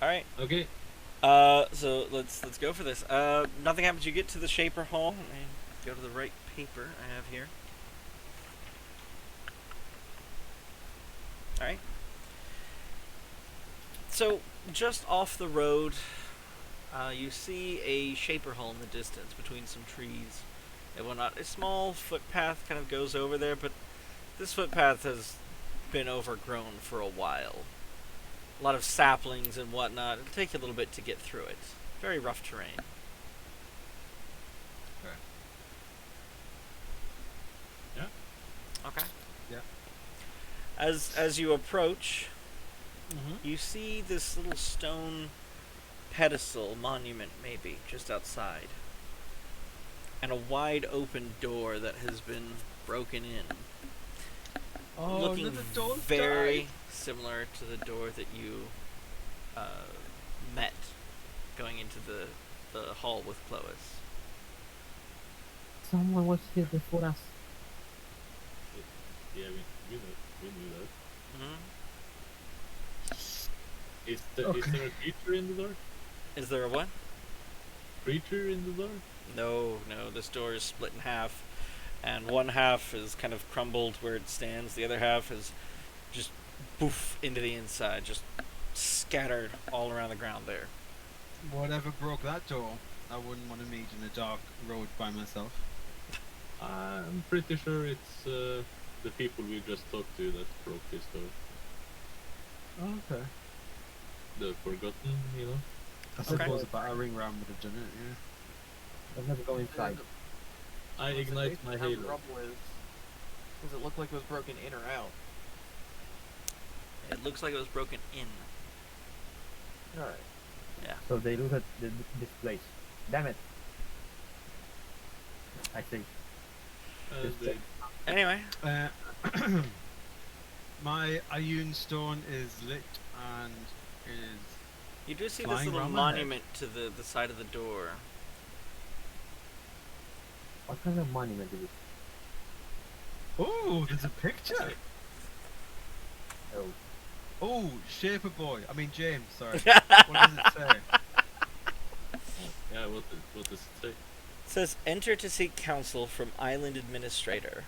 All right. Okay. So let's go for this. Nothing happens. You get to the Shaper Hall and go to the right paper I have here. All right. So just off the road, you see a Shaper Hall in the distance between some trees and whatnot. A small footpath kind of goes over there, but this footpath has been overgrown for a while. A lot of saplings and whatnot. It'll take you a little bit to get through it. Very rough terrain. Okay. Okay. Yeah. As you approach, Mm-hmm. you see this little stone pedestal, monument maybe, just outside. And a wide open door that has been broken in. Oh, Looking another door's very died. similar to the door that you met going into the hall with Chlois. Someone was here before us. Yeah, we knew that. Mm-hmm. Is Okay. there a creature in the door? Is there a what? Creature in the door? No, this door is split in half. And one half is kind of crumbled where it stands. The other half is just poof into the inside, just scattered all around the ground there. Whatever broke that door, I wouldn't want to meet in a dark road by myself. I'm pretty sure it's the people we just talked to that broke this door. Okay. The forgotten, you know? I Okay. suppose a battering ram would have done it, yeah. Let's go inside. I ignite my halo. Rubble is. Does it look like it was broken in or out? It looks like it was broken in. Alright. Yeah. So they looted this place. Damn it. I see. They, Anyway, My Ioun stone is lit and is. you do see this Flying little around my head. monument to the side of the door. What kind of monument is it? Oh, there's a picture! Oh, Oh, Shaper Boy. I mean, James, sorry. What does it say? yeah, what does it say? It says, enter to seek counsel from island administrator.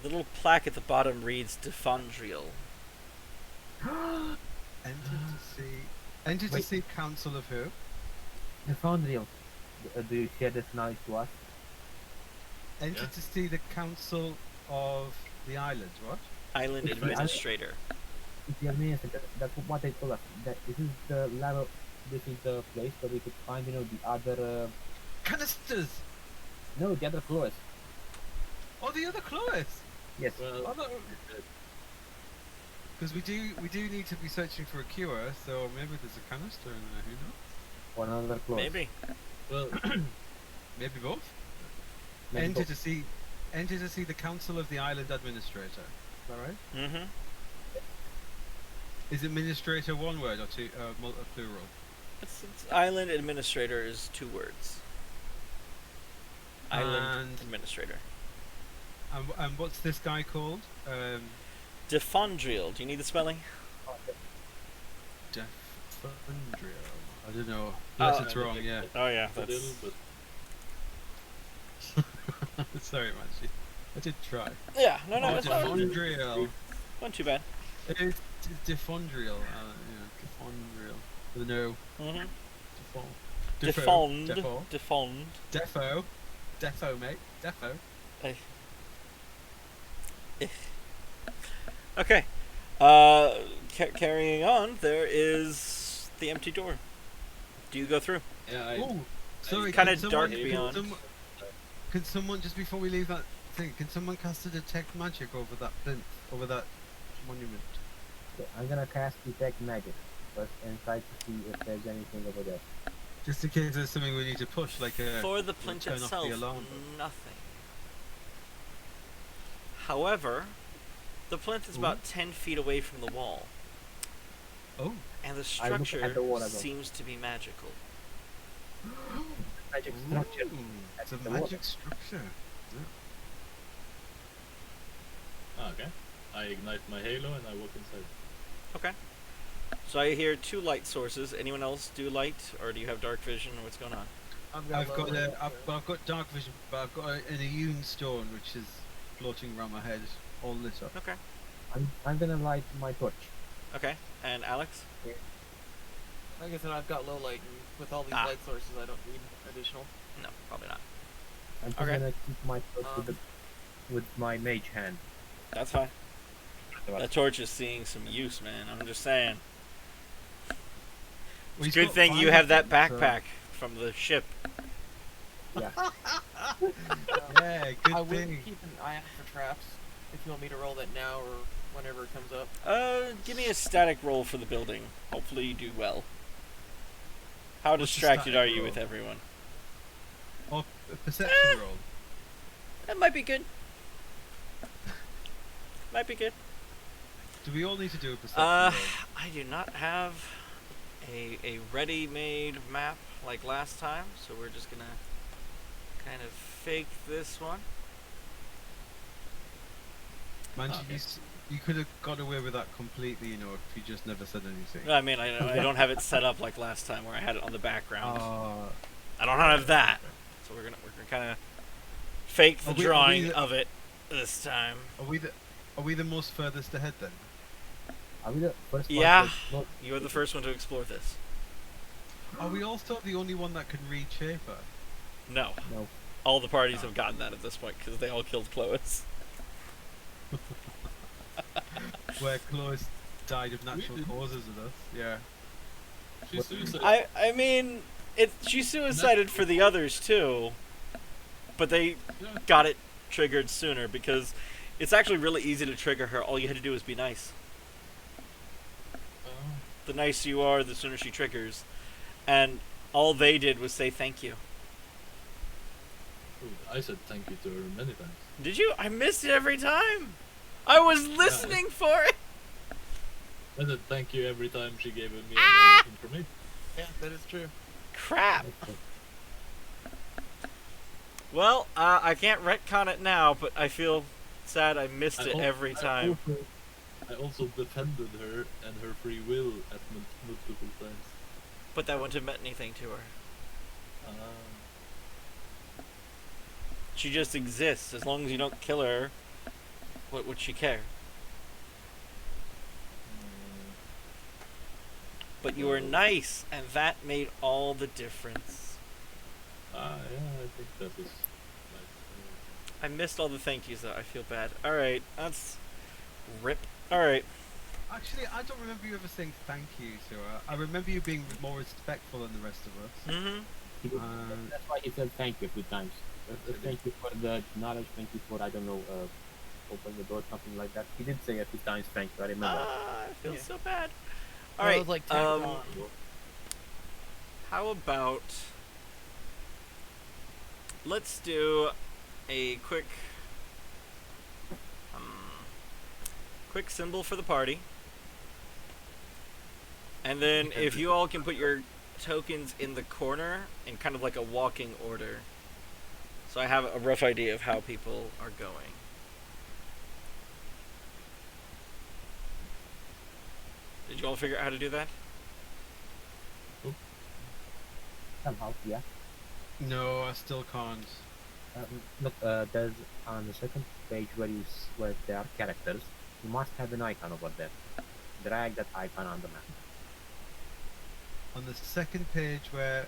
The little plaque at the bottom reads Defondriel. Enter to Wait. see council of who? the Foundry. Do you share this knowledge to us? Enter Yeah. to see the council of the island, what? Island It's administrator. It's the administrator. That's what they told us. That this is the level. This is the place where we could find, the other. Canisters! No, the other claws. Oh, the other Chloe! Yes. Well, Because we do need to be searching for a cure, so maybe there's a canister in there, who knows? Or another claws. Maybe. well, Maybe both? Maybe Enter both. to see the council of the island administrator. Is that right? Mm-hmm. Is administrator one word or two, plural? It's island administrator is 2 words. Island And- administrator. And what's this guy called? Defondriel. Do you need the spelling? Defundriel. I don't know. Unless it's wrong, yeah. Oh yeah, a little, but Sorry, Manchi. I did try. yeah. No, Oh, it's not Defundriel. too bad. It's Defundriel. Yeah, Defundriel. With a no. Mm-hmm. Defo. Defond. Defo. Defond. Defo. Defo, mate. Defo. Okay. Carrying on, there is the empty door. Do you go through? yeah, Oh, sorry. Kinda can dark someone- beyond. Can someone, just before we leave that thing, can someone cast a detect magic over that plinth, over that monument? Okay, I'm gonna cast detect magic first and try to see if there's anything over there. Just in case there's something we need to push, like a. For the plinth turn off the itself, alarm. nothing. However, the plinth is about 10 feet away from the wall, Oh. and the I look at structure the wall as well. seems to be magical. Magic structure. Ooh, it's a the wall. magic structure. okay. I ignite my halo and I walk inside. Okay. So I hear 2 light sources. Anyone else do light, or do you have dark vision? What's going on? I've low got light, I've got dark vision, but I've got an immune stone which is floating around my head, all lit up. Okay. I'm gonna light my torch. Okay. And Alex? Like I said, I've got low light, and with all these Ah. light sources, I don't need additional. No, probably not. I'm just Okay. gonna keep my torch with my mage hand. That's fine. That torch is seeing some use, man. I'm just saying. Well, It's he's a good got thing you 5 have that of them, so- backpack from the ship. Yeah. Yeah, good I would thing. keep an eye out for traps if you want me to roll that now or whenever it comes up. Give me a static roll for the building. Hopefully you do well. How What's the distracted static are you roll? with everyone? Oh, a perception roll. That might be good. Might be good. Do we all need to do a perception I roll? do not have a ready-made map like last time, so we're just gonna kind of fake this one. Man, Okay. you could have got away with that completely, you know, if you just never said anything. I mean, I don't have it set up like last time where I had it on the background. Uh, I don't have that, so we're gonna kind of fake the Are we drawing the- of it this time. are we the most furthest ahead then? Are we the first one Yeah. to explore? You are the first one to explore this. Are we also the only one that can read Shaper? No, No. all the parties have gotten that at this point because they all killed Clovis. Where Chloe died of natural didn't. causes of us. Yeah. She's suicide. I mean, she suicided for the others too, but they Yeah. got it triggered sooner because it's actually really easy to trigger her. All you had to do was be nice. Oh. The nicer you are, the sooner she triggers. And all they did was say thank you. I said thank you to her many times. Did you? I missed it every time. I was listening for it. I said thank you every time she gave me Ah! information. Yeah, that is true. Crap. Well, I can't retcon it now, but I feel sad I missed it every time. I also defended her and her free will at multiple times. But that wouldn't have meant anything to her. She just exists. As long as you don't kill her, what would she care? But you were nice, and that made all the difference. Yeah, I think that was nice. I missed all the thank yous, though. I feel bad. Alright, that's... rip. Alright. Actually, I don't remember you ever saying thank you to her. I remember you being more respectful than the rest of us. Mm-hmm. That's why he said thank you a few times. Thank you for the knowledge. Thank you for, I don't know, open the door, something like that. He did say a few times thank you. I remember. I feel Yeah. so bad. Well, Alright, it was like tacked on. how about... let's do a quick... quick symbol for the party. And then if you all can put your tokens in the corner in kind of like a walking order. So I have a rough idea of how people are going. Did you all figure out how to do that? Somehow, yeah. No, I still can't. Look, there's on the second page where there are characters. You must have an icon over there. Drag that icon on the map. On the second page where...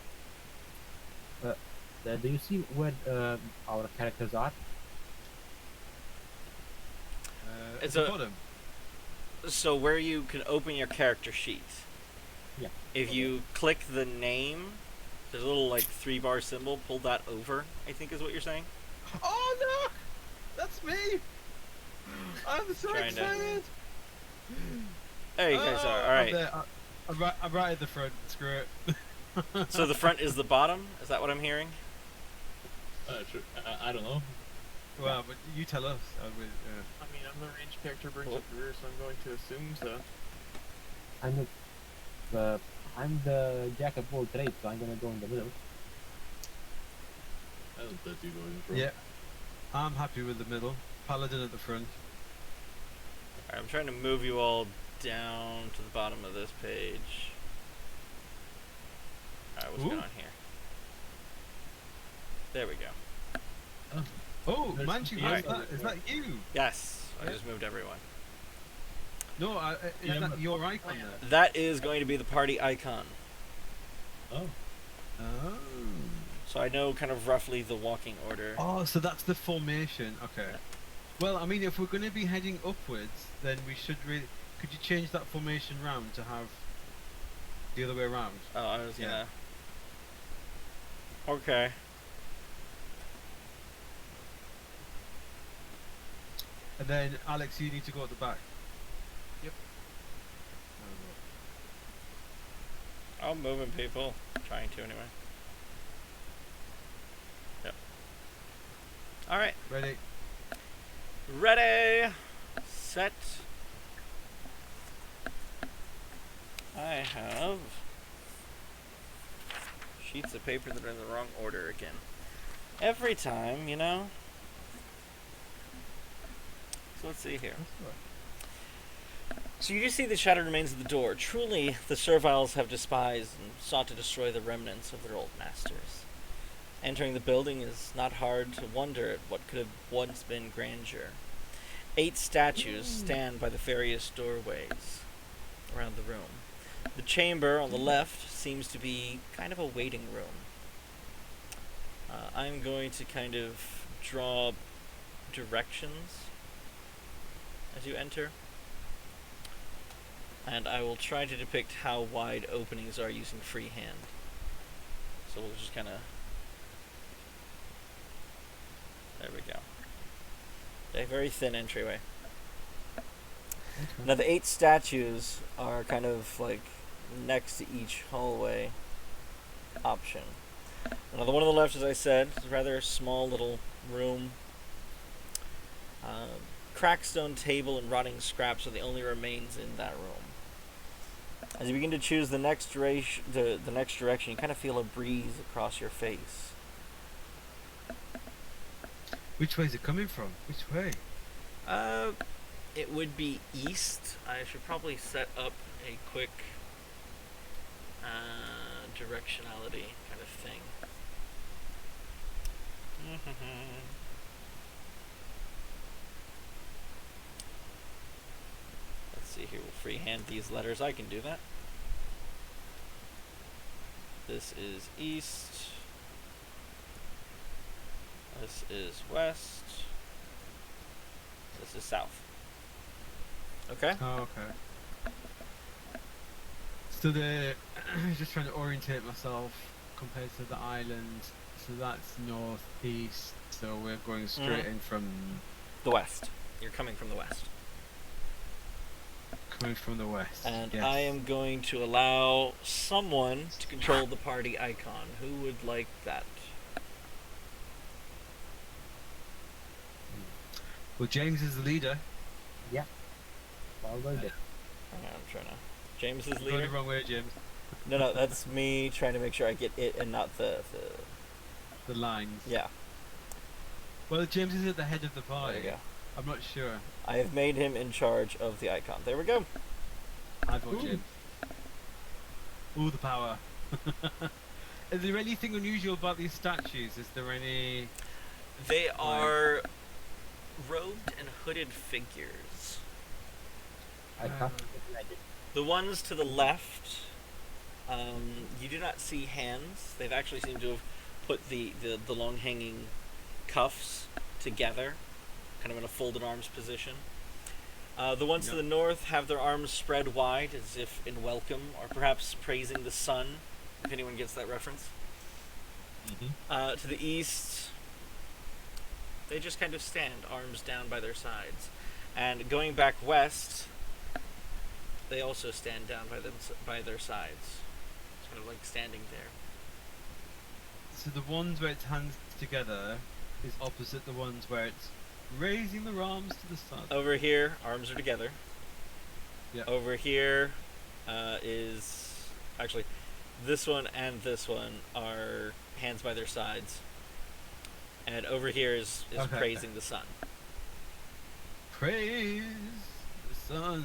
Do you see where our characters are? It's at the a- bottom. So where you can open your character sheet. Yeah. If you click the name, there's a little like 3-bar symbol, pull that over, I think is what you're saying. Oh no! That's me! I'm so Trying to- excited! There you guys are, I'm alright. there. I'm right at the front, screw it. So the front is the bottom? Is that what I'm hearing? Sure. I don't know. Well, but you tell us. I mean, I'm the range character brings Oh. up the rear, so I'm going to assume so. I'm the jack of all trades, so I'm gonna go in the middle. I don't let you go in front. Yeah. I'm happy with the middle. Paladin at the front. Alright, I'm trying to move you all down to the bottom of this page. Alright, what's Ooh. going on here? There we go. Oh, There's Manchu, something what's else that? over Is there. that you? Yes, I Yeah. just moved everyone. No, Yeah, is that but- your icon there? That is going to be the party icon. Oh. Oh. So I know kind of roughly the walking order. Oh, so that's the formation. Okay. Well, I mean, if we're going to be heading upwards, then we should really. Could you change that formation round to have the other way around? Oh, I was Yeah. gonna. Okay. And then, Alex, you need to go at the back. Yep. I'm moving people. Trying to anyway. Yep. Alright. Ready? Ready. Set. I have sheets of paper that are in the wrong order again. Every time, you know? So let's see here. So you do see the shattered remains of the door. Truly, the serviles have despised and sought to destroy the remnants of their old masters. Entering the building is not hard to wonder at what could have once been grandeur. 8 statues stand by the various doorways around the room. The chamber on the left seems to be kind of a waiting room. I'm going to kind of draw directions as you enter. And I will try to depict how wide openings are using freehand. So we'll just kind of... There we go. A very thin entryway. Okay. Now the 8 statues are kind of like next to each hallway option. Now the one on the left, as I said, is a rather small little room. Cracked stone table and rotting scraps are the only remains in that room. As you begin to choose the next direction, you kind of feel a breeze across your face. Which way is it coming from? Which way? It would be east. I should probably set up a quick directionality kind of thing. Let's see here. We'll freehand these letters. I can do that. This is east. This is west. This is south. Okay? Oh, okay. So the just trying to orientate myself compared to the island. So that's northeast. So we're going straight in from The west. You're coming from the west. coming from the west. And yes. I am going to allow someone to control the party icon. Who would like that? Well, James is the leader. Well, well, Hang on, I'm trying to... James is Going the leader? wrong way, James. No, that's me trying to make sure I get it and not the... The lines. Yeah, Well, James is at the head of the there party. you go. I'm not sure. I have made him in charge of the icon. There we go. I vote Ooh. James. Ooh, the power. Is there anything unusual about these statues? Is there any... They are robed and hooded figures. I can't imagine. The ones to the left, you do not see hands. They've actually seemed to have put the long hanging cuffs together, kind of in a folded arms position. The ones to Yep. the north have their arms spread wide as if in welcome, or perhaps praising the sun, if anyone gets that reference. To the east, they just kind of stand, arms down by their sides. And going back west, they also stand down by their sides. It's kind of like standing there. So the ones where it's hands together is opposite the ones where it's raising their arms to the sun. Over here, arms are together. Yeah. Over here is... Actually, this one and this one are hands by their sides. And over here is Okay. praising the sun. Praise the sun.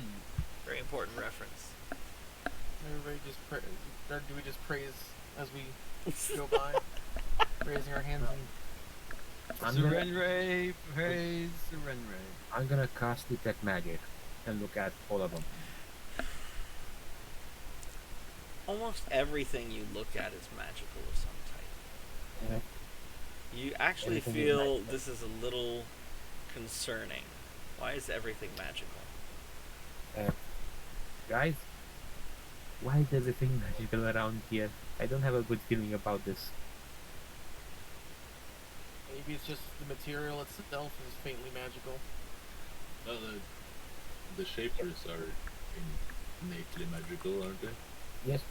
Very important reference. Everybody just pray, or do we just praise as we go by, raising our hands and Serenray, praise Serenray. I'm gonna cast detect magic and look at all of them. Almost everything you look at is magical of some type. Yeah. You actually Everything is feel magical. this is a little concerning. Why is everything magical? Guys, why is everything magical around here? I don't have a good feeling about this. maybe it's just the material itself is faintly magical. The shapers are innately magical, aren't they? Yes,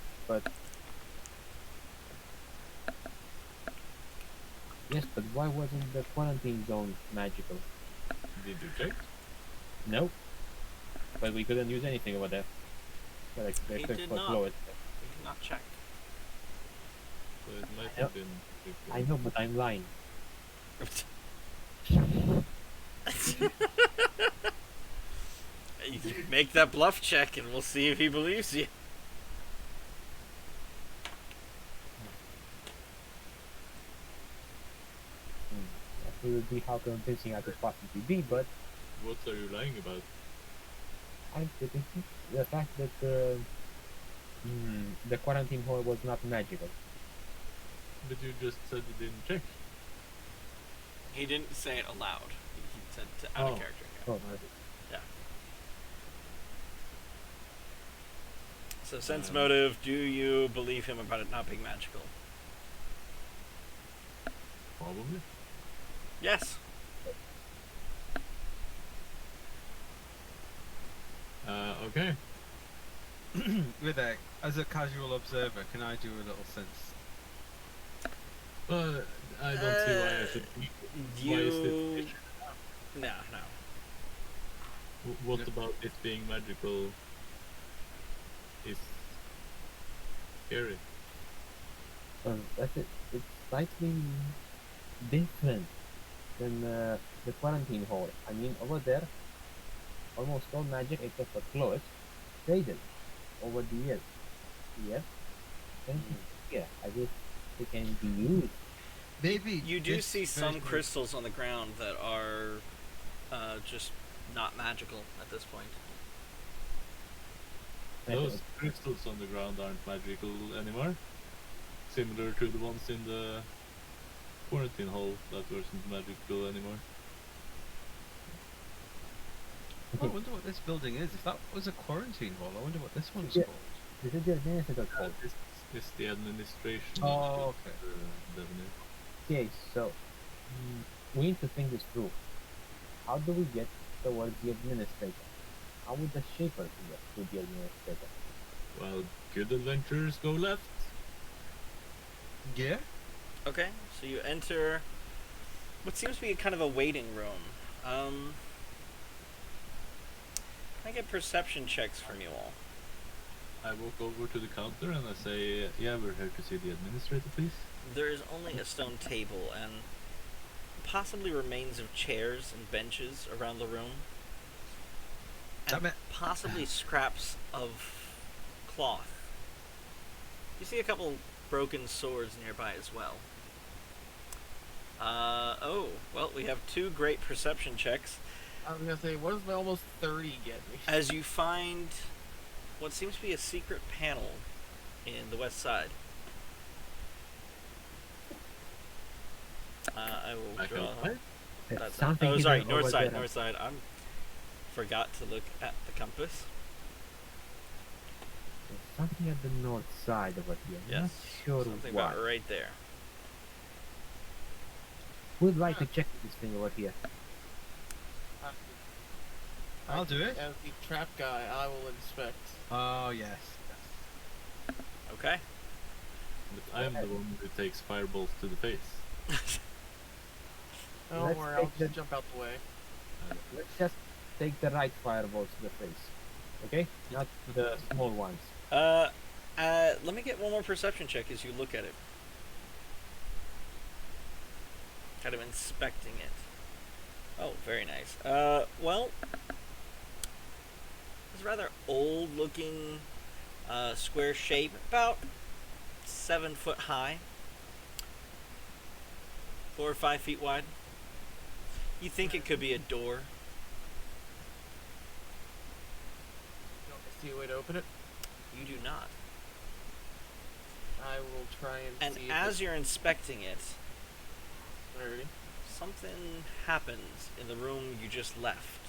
but why wasn't the quarantine zone magical? Did you check? No, but we couldn't use anything over there. Like they He could did put not. blow it. You cannot check. So it might I have been magical. I know, but I'm lying. You make that bluff check and we'll see if he believes you. That would be how convincing I could possibly be, but What are you lying about? I'm thinking the fact that the quarantine hall was not magical. But you just said you didn't check. He didn't say it aloud. He said to out of Oh. character. Oh, Yeah. So sense motive, do you believe him about it not being magical? Probably. Yes. Okay. Riddick, as a casual observer, can I do a little sense? But I don't see why I should. Why is You... it? No, no. What Yeah. about it being magical is scary? that's it. It's slightly different than the quarantine hall. I mean, over there, almost all magic except for clothes faded over the years. Yes, and yeah, I guess they can be used. Maybe You do this see some version- crystals on the ground that are just not magical at this point. Those crystals on the ground aren't magical anymore. Similar to the ones in the quarantine hall that wasn't magical anymore. I wonder what this building is. If that was a quarantine hall, I wonder what this one's Yeah. called. This is the administrative hall. This is the administration. Oh, okay. Definitely. Okay, so we need to think this through. How do we get towards the administrator? How would the shaper get to the administrator? Well, good adventurers go left. Yeah. Okay, so you enter what seems to be kind of a waiting room. Can I get perception checks from you all? I walk over to the counter and I say, "Yeah, we're here to see the administrator, please." There is only a stone table and possibly remains of chairs and benches around the room. And Damn it. possibly scraps of cloth. You see a couple broken swords nearby as well. Oh, well, we have 2 great perception checks. I was gonna say, what does my almost 30 get me? As you find what seems to be a secret panel in the west side. I will Back draw. outside? There's That's something oh, sorry, hidden north over side, there. north side. I forgot to look at the compass. There's something at the north side over here. I'm Yes, not sure something what. about right there. Would like to check this thing over here. I'll do it. As the trap guy, I will inspect. Oh yes. Okay. But I'm the one who takes fireballs to the face. Don't Let's worry, I'll take just the- jump out the way. Let's just take the right fireballs to the face. Okay? Not the small ones. Let me get one more perception check as you look at it. Kind of inspecting it. Oh, very nice. Well, It's a rather old-looking square shape, about 7 foot high, 4 or 5 feet wide. You think it could be a door. You want me to see a way to open it? You do not. I will try and And see as you're inspecting it, Alrighty. something happens in the room you just left.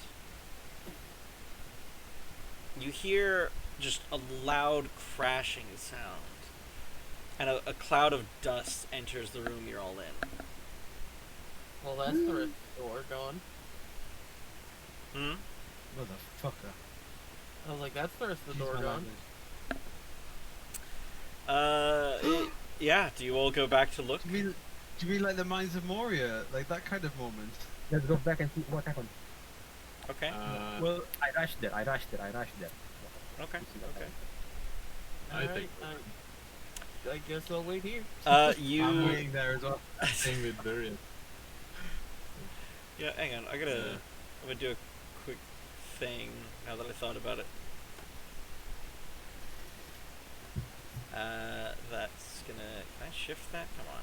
You hear just a loud crashing sound, and a cloud of dust enters the room you're all in. Well, that's the rest of the door gone. Hmm? Motherfucker. I was like, that's the rest of the Excuse door my gone. language. Yeah, do you all go back to look? Do you mean like the Mines of Moria? Like that kind of moment? Let's go back and see what happened. Okay. Well, I rushed there. Okay. You see what Okay. happened. I think I guess I'll wait here. I'm You... waiting there as well. same with Durian. Yeah, hang on. I'm gonna do a quick thing now that I thought about it. That's gonna... Can I shift that? Come on.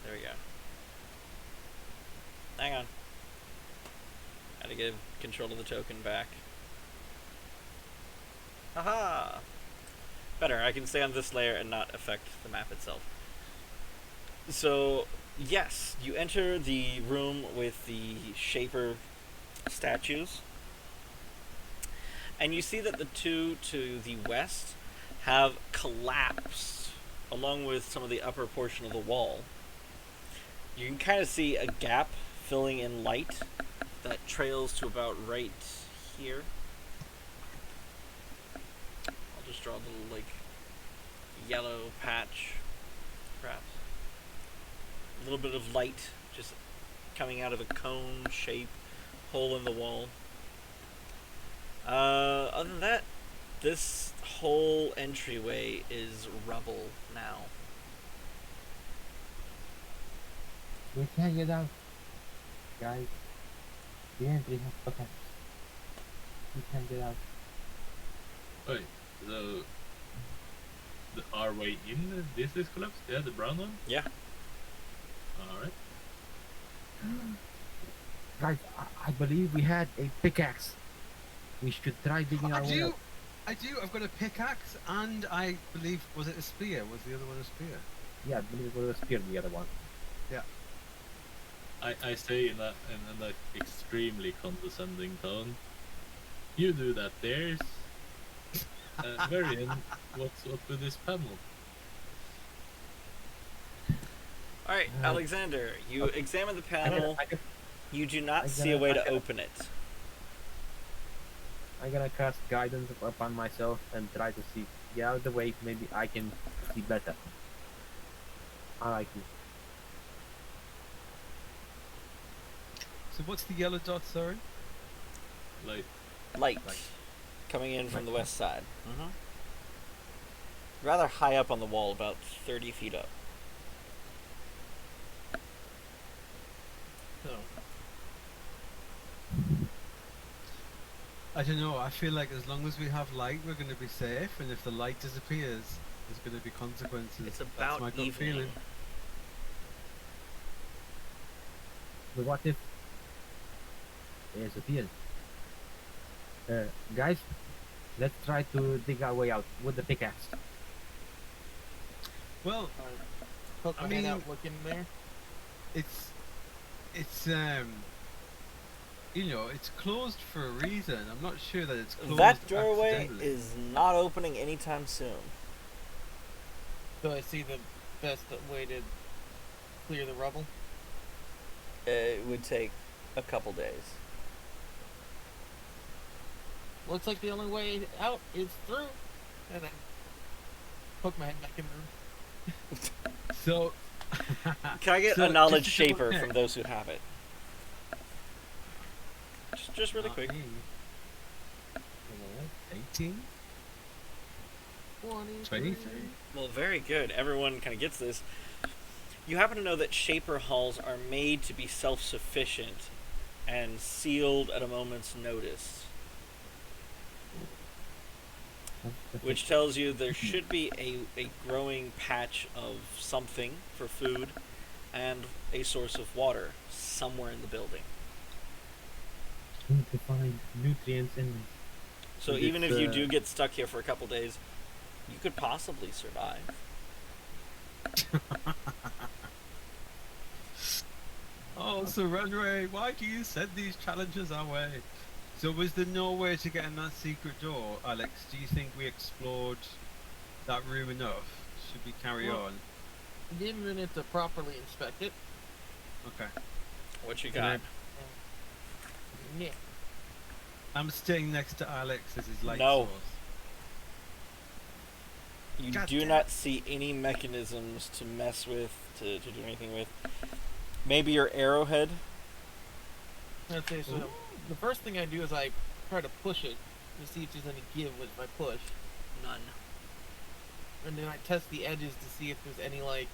There we go. Hang on. Gotta give control of the token back. Haha! Better, I can stay on this layer and not affect the map itself. So, yes, you enter the room with the Shaper statues, and you see that the two to the west have collapsed, along with some of the upper portion of the wall. You can kind of see a gap filling in light that trails to about right here. I'll just draw a little, like, yellow patch, perhaps. A little bit of light just coming out of a cone shape hole in the wall. Other than that, this whole entryway is rubble now. We can't get out. Guys, the entry has collapsed. We can't get out. Wait, so our way in this is collapsed? Yeah, the brown one? Yeah. Alright. Guys, I believe we had a pickaxe. We should try digging our way out. I do. I've got a pickaxe, and I believe, was it a spear? Was the other one a spear? Yeah, I believe it was a spear, the other one. I say in an like extremely condescending tone. You do that, there's Varian, what's up with this panel? Alright, Alexander, you examine the panel. I can, You do not I see a gotta- way I to gotta- open it. I'm gonna cast guidance upon myself and try to see. Get out of the way, maybe I can see better. I like you. So what's the yellow dot? Sorry. Like, Light Light. coming in from the west side. Rather high up on the wall, about 30 feet up. So, I don't know. I feel like as long as we have light, we're going to be safe, and if the light disappears, there's going to be consequences. It's That's about my gut evening. feeling. But what if it disappears? Guys, let's try to dig our way out with the pickaxe. Well, poke I my mean- head out, look in there. it's you know, it's closed for a reason. I'm not sure that it's closed That doorway accidentally. is not opening anytime soon. So I see the best way to clear the rubble. It would take a couple days. Looks like the only way out is through. And then poke my head back in the room. So, Can I get So, a knowledge just to double shaper check. from those who have it? Just really not quick. me. 18? 23? Well, very good. Everyone kind of gets this. You happen to know that Shaper halls are made to be self-sufficient and sealed at a moment's notice. which tells you there should be a growing patch of something for food and a source of water somewhere in the building. Need to find nutrients in them. So And even it's, if you do get stuck here for a couple days, you could possibly survive. Oh, Surrender, why do you send these challenges our way? So was there no way to get in that secret door, Alex? Do you think we explored that room enough? Should we carry Well- on? Give a minute to properly inspect it. Okay. What you Can got? Yeah. I'm staying next to Alex as his light No. source. You God do damn not see any mechanisms to mess with, to do anything with. Maybe your arrowhead? I'd say so. The first thing I do is I try to push it to see if there's any give with my push, None. and then I test the edges to see if there's any like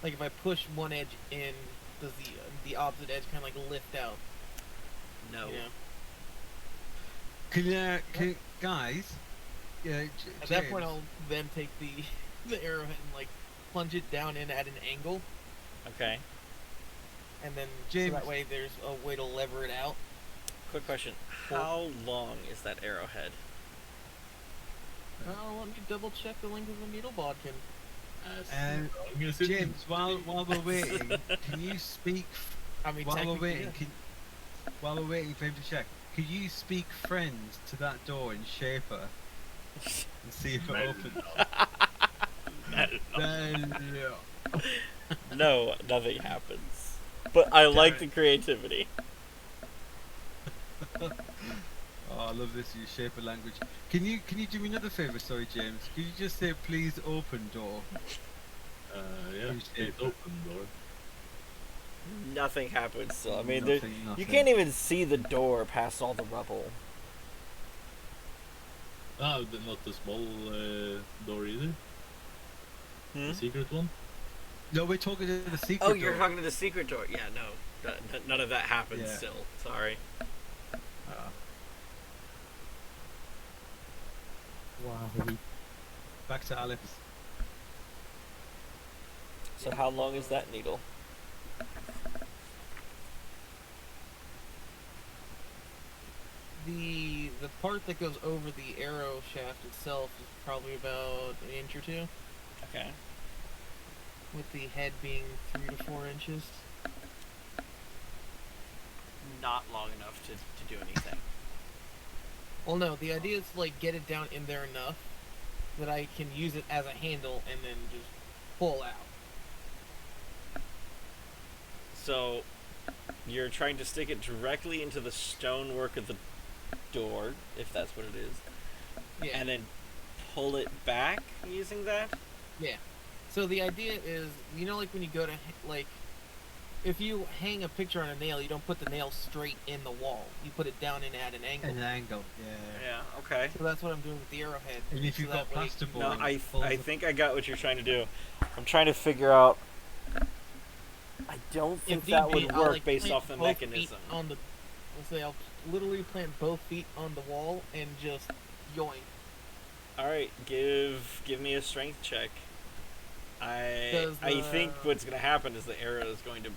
if I push one edge in, does the opposite edge kind of like lift out? No. You know? Can guys? Yeah. At that point, I'll then take the the arrowhead and like plunge it down in at an angle, Okay. and then James. so that way there's a way to lever it out. Quick question. How long is that arrowhead? Oh, let me double check the length of the needle bodkin. James, while we're waiting, can you speak? I mean, While we're technically, waiting, while we're waiting for him to check, could you speak friends to that door in Shaper and see if it opens? No. No, nothing happens. But I like the creativity. Oh, I love this your Shaper language. Can you do me another favour? Sorry, James. Could you just say please open door? Yeah, it's open door. Nothing happens still. I mean, Nothing. you can't even see the door past all the rubble. Ah, not the small door either. Hmm? The secret one. No, we're talking to the secret Oh, door. you're talking to the secret door. Yeah, no. None of that happens Yeah. still. Sorry. Wow. Back to Alex. So how long is that needle? the part that goes over the arrow shaft itself is probably about an inch or two, Okay. with the head being 3 to 4 inches. Not long enough to do anything. Well, no, the idea is to like get it down in there enough that I can use it as a handle and then just pull out. So, you're trying to stick it directly into the stonework of the door, if that's what it is, Yeah. and then pull it back using that? Yeah. So the idea is, you know, like when you go to, like, if you hang a picture on a nail, you don't put the nail straight in the wall. You put it down in at an angle. An angle, yeah. Yeah, okay. So that's what I'm doing with the arrowhead. And if So you've got that way- plasterboard, No, I it pulls I it- think I got what you're trying to do. I'm trying to figure out... I don't think If need that be, would I'll, work like, based plant off the both feet mechanism. On the, let's say I'll literally plant both feet on the wall and just yoink. Alright, give me a strength check. Does I think the- what's going to happen is the arrow is going to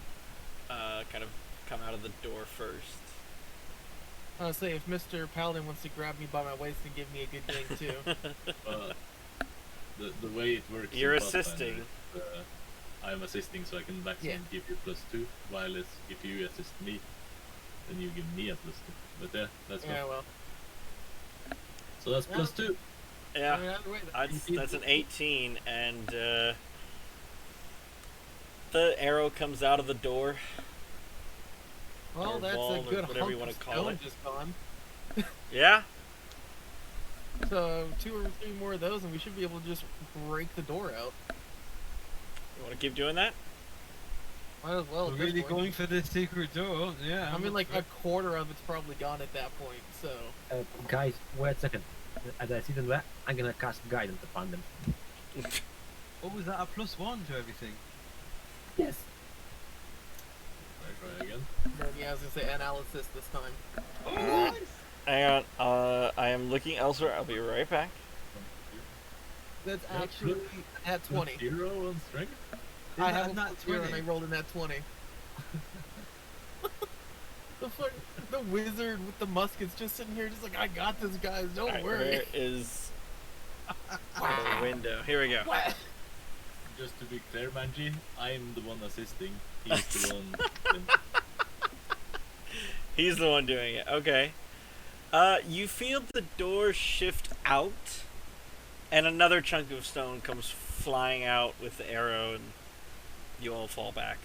kind of come out of the door first. I'll say if Mr. Paladin wants to grab me by my waist and give me a good ding too. The way it works. You're in Pathfinder assisting. is, I'm assisting, so I can maximum Yeah. give you +2. While if you assist me, then you give me a +2. But yeah, that's Yeah, good. well. So that's Yeah. +2. Yeah, I mean, either way, that's an 18, and the arrow comes out of the door. Well, or that's wall, a or good whatever you hunk wanna of call stone it. just gone. Yeah? So 2 or 3 more of those, and we should be able to just break the door out. You want to keep doing that? Might as well. We're at this really point. going for the secret door, yeah. I mean, up like for a it. quarter of it's probably gone at that point. So Guys, wait a second. As I see them there, I'm gonna cast guidance upon them. What was that, a +1 to everything? Yes. I try again. yeah, I was gonna say analysis this time. Hang on, I am looking elsewhere. I'll be right back. That's Yeah, actually at 20. 0 on strength. I Is have that a not +0 and I 20? rolled in at 20. The wizard with the musket's just sitting here, just like, I got this, guys. Don't Alright, worry. where is the window? Here we go. What? Just to be clear, Manji, I'm the one assisting. He's the one. He's the one doing it. Okay. You feel the door shift out, and another chunk of stone comes flying out with the arrow, and you all fall back.